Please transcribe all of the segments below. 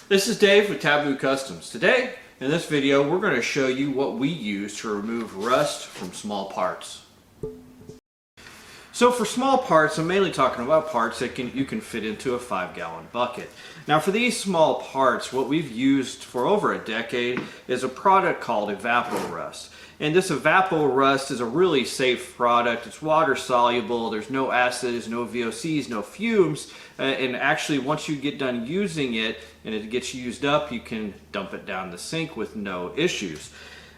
This is Dave with Taboo Customs. Today, in this video, we're going to show you what we use to remove rust from small parts. So for small parts, I'm mainly talking about parts that you can fit into a 5-gallon bucket. Now for these small parts, what we've used for over a decade is a product called Evapo-rust. And this Evapo-rust is a really safe product. It's water soluble, there's no acids, no VOCs, no fumes, and actually once you get done using it and it gets used up, you can dump it down the sink with no issues.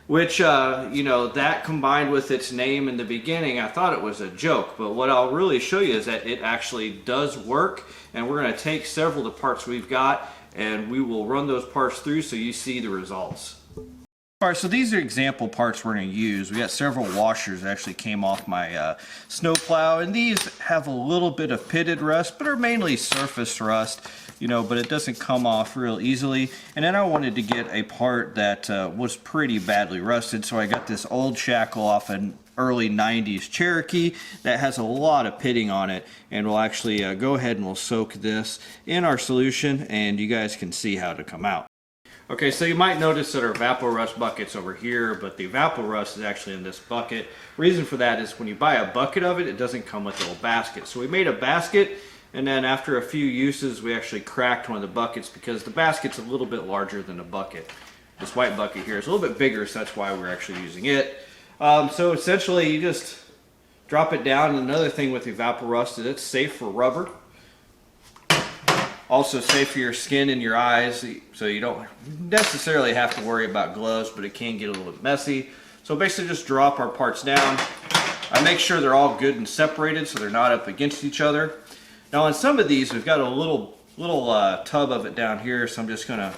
Which, that combined with its name in the beginning, I thought it was a joke. But what I'll really show you is that it actually does work. And we're going to take several of the parts we've got and we will run those parts through so you see the results. Alright, so these are example parts we're going to use. We got several washers that actually came off my snowplow, and these have a little bit of pitted rust, but are mainly surface rust, but it doesn't come off real easily. And then I wanted to get a part that was pretty badly rusted, so I got this old shackle off an early 90s Cherokee that has a lot of pitting on it, and we'll actually go ahead and we'll soak this in our solution and you guys can see how to come out. Okay, so you might notice that our Evapo-rust bucket's over here, but the Evapo-rust is actually in this bucket. Reason for that is when you buy a bucket of it, it doesn't come with a little basket. So we made a basket, and then after a few uses, we actually cracked one of the buckets because the basket's a little bit larger than the bucket. This white bucket here is a little bit bigger, so that's why we're actually using it. So essentially, you just drop it down. And another thing with Evapo-rust is it's safe for rubber. Also safe for your skin and your eyes, so you don't necessarily have to worry about gloves, but it can get a little bit messy. So basically just drop our parts down. I make sure they're all good and separated so they're not up against each other. Now on some of these, we've got a little tub of it down here, so I'm just going to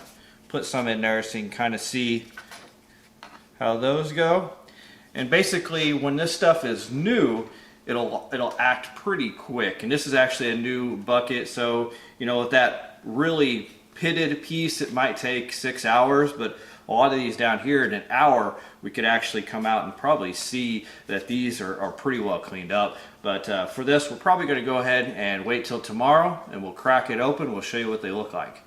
put some in there so you can kind of see how those go. And basically when this stuff is new, it'll act pretty quick, and this is actually a new bucket, so with that really pitted piece it might take 6 hours, but a lot of these down here in an hour we could actually come out and probably see that these are pretty well cleaned up. But for this we're probably going to go ahead and wait till tomorrow and we'll crack it open. We'll show you what they look like.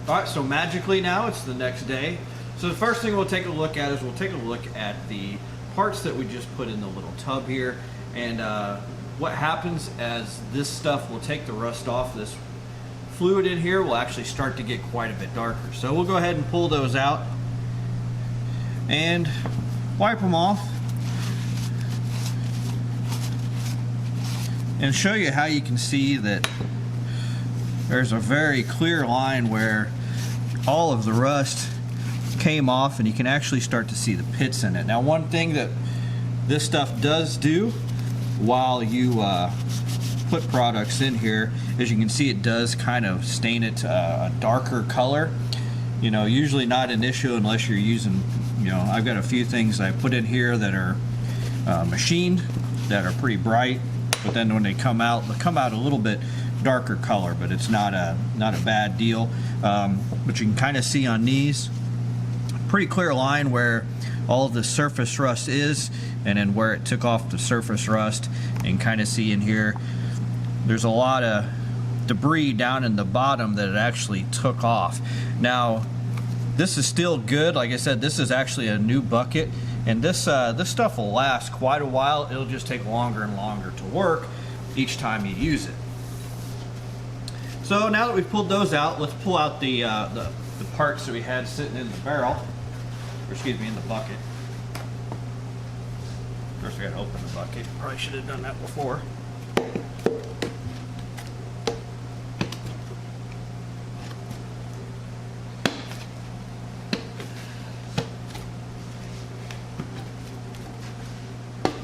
Alright, so magically now it's the next day. So the first thing we'll take a look at is we'll take a look at the parts that we just put in the little tub here. And what happens as this stuff will take the rust off, this fluid in here will actually start to get quite a bit darker. So we'll go ahead and pull those out and wipe them off and show you how you can see that there's a very clear line where all of the rust came off and you can actually start to see the pits in it. Now one thing that this stuff does do while you put products in here, as you can see, it does kind of stain it a darker color. Usually not an issue unless you're using, I've got a few things I put in here that are machined, that are pretty bright, but then when they come out a little bit darker color, but it's not a bad deal. But you can kind of see on these, pretty clear line where all of the surface rust is, and then where it took off the surface rust, and kind of see in here there's a lot of debris down in the bottom that it actually took off. Now this is still good. Like I said, this is actually a new bucket, and this stuff will last quite a while. It'll just take longer and longer to work each time you use it. So now that we've pulled those out, let's pull out the parts that we had sitting in the barrel, or excuse me, in the bucket. First we gotta open the bucket. Probably should have done that before.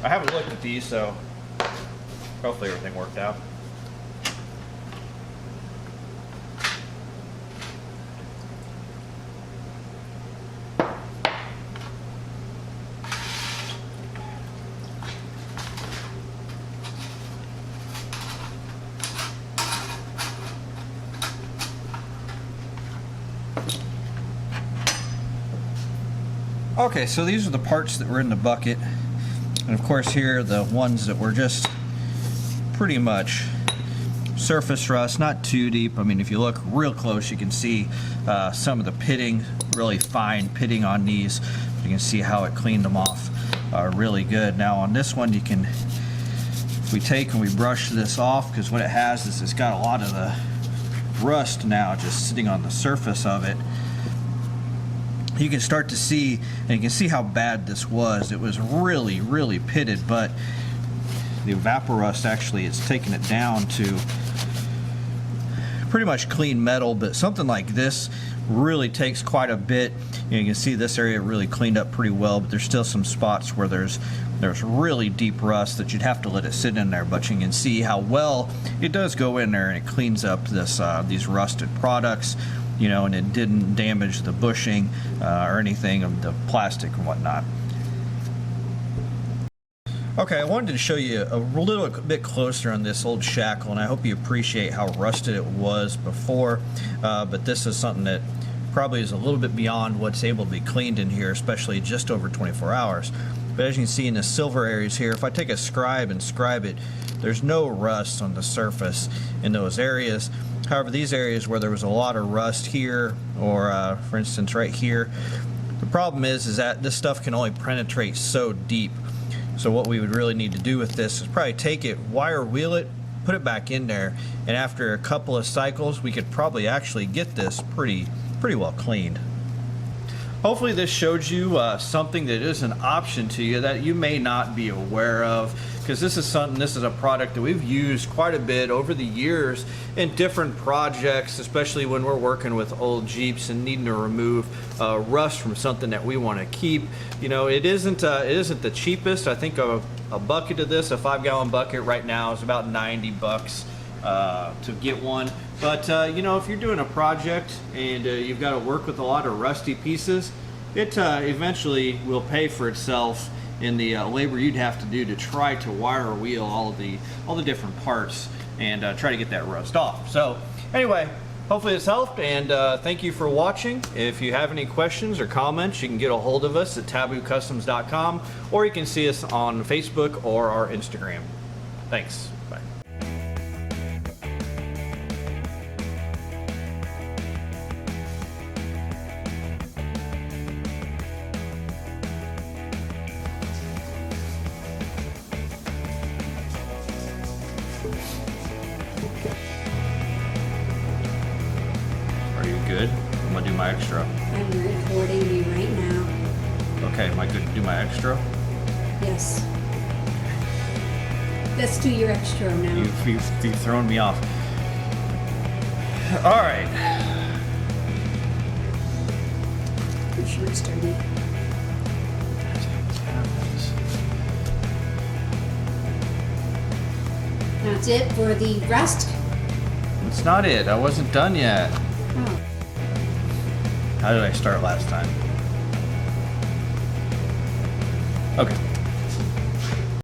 I haven't looked at these, so hopefully everything worked out. Okay, so these are the parts that were in the bucket, and of course here are the ones that were just pretty much surface rust, not too deep. I mean, if you look real close, you can see some of the pitting, really fine pitting on these. You can see how it cleaned them off really good. Now on this one, you can, if we take and we brush this off, because what it has is it's got a lot of the rust now just sitting on the surface of it. You can start to see, and you can see how bad this was. It was really, really pitted, but the Evapo-rust actually it's taken it down to pretty much clean metal, but something like this really takes quite a bit. You can see this area really cleaned up pretty well, but there's still some spots where there's really deep rust that you'd have to let it sit in there, but you can see how well it does go in there and it cleans up this these rusted products, you know, and it didn't damage the bushing or anything of the plastic and whatnot. Okay, I wanted to show you a little bit closer on this old shackle, and I hope you appreciate how rusted it was before, but this is something that probably is a little bit beyond what's able to be cleaned in here, especially just over 24 hours. But as you can see in the silver areas here, if I take a scribe and scribe it, there's no rust on the surface in those areas. However, these areas where there was a lot of rust here, or for instance right here, the problem is that this stuff can only penetrate so deep. So what we would really need to do with this is probably take it, wire wheel it, put it back in there, and after a couple of cycles we could probably actually get this pretty well cleaned. Hopefully this showed you something that is an option to you that you may not be aware of, because this is a product that we've used quite a bit over the years in different projects, especially when we're working with old Jeeps and needing to remove rust from something that we want to keep. You know, it isn't the cheapest. I think a bucket of this, a 5-gallon bucket right now, is about 90 bucks to get one. But you know, if you're doing a project and you've got to work with a lot of rusty pieces, it eventually will pay for itself in the labor you'd have to do to try to wire wheel all the different parts and try to get that rust off. So anyway, hopefully this helped, and thank you for watching. If you have any questions or comments, you can get a hold of us at taboocustoms.com, or you can see us on Facebook or our Instagram. Thanks. Bye. Are you good? I'm gonna do my extra. I'm recording you right now. Okay, am I good to do my extra? Yes. Let's do your extra now. You've thrown me off. All right. Your shirt's dirty. That's it for the rust? It's not it. I wasn't done yet. Oh. How did I start last time? Okay.